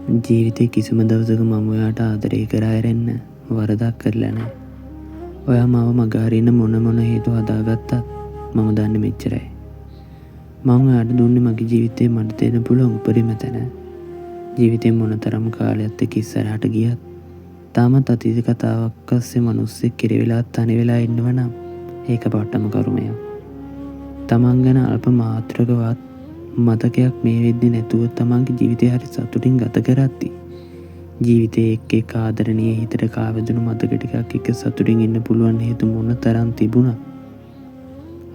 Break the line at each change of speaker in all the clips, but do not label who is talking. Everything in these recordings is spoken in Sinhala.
ජීවිතේ කිසිම දවසක මම ඔයාට ආදරය කරා ඇරෙන්න වරදක් කරලා නැහැ. ඔයා මාව මගහරින්න මොන හේතු හදාගත්තත් මම දන්නේ මෙච්චරයි. මම ඔයාට දුන්නේ මගේ ජීවිතේ මට දෙන්න පුළුවන් උපරිම තැන. ජීවිතේ මොනතරම් කාලයක් එක්ක ඉස්සරහට ගියත් තාමත් අතීත කතාවක් අස්සේ මිනිස්සෙක් කිරවිලා තනි වෙලා ඉන්නවනම් ඒක පට්ටම කරුමයක්. තමන් ගැන අල්ප මාත්‍රකවත් මතකයක් මේ වෙද්දි නැතුව තමන්ගේ ජීවිතය හරි සතුටින් ගත කරද්දි ජීවිතයේ එක් ආදරණීය හිතට කාවැදුණු මතක ටිකක් එක්ක සතුටින් ඉන්න පුළුවන් හේතු මොන තරම් තිබුණා.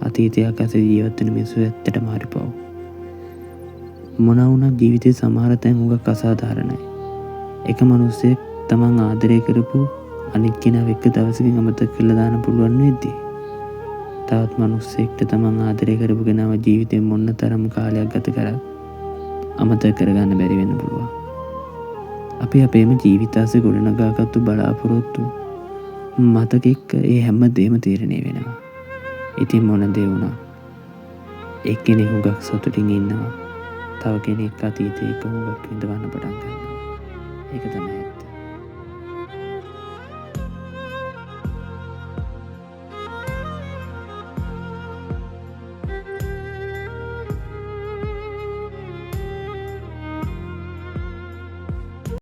අතීතයක් අස්සේ ජීවත් වෙන මිනිස්සු ඇත්තටම හරි පව්. මොන වුණත් ජීවිතේ සමහර තැන් හුඟක් අසාධාරණයි. එක මිනිස්සෙක් තමන් ආදරය කරපු අනිත් කෙනාව එක්ක දවසකින් අමතක කරලා දාන්න පුළුවන් වෙද්දී තවත් මිනිස්සෙක්ට තමන් ආදරය කරපු කෙනාව ජීවිතේ මොන තරම් කාලයක් ගත කරත් අමතක කරගන්න බැරි වෙන්න පුළුවන්. අපි අපේම ජීවිත ආසේ ගොඩනගාගත්තු බලාපොරොත්තු මතක එක්ක ඒ හැම දෙයක්ම තීරණය වෙනවා. ඉතින් මොන දේ වුණා එක්කෙනෙක් හුඟක් සතුටින් ඉන්නවා. තව කෙනෙක් අතීතයක හුඟක් විඳවන්න පටන්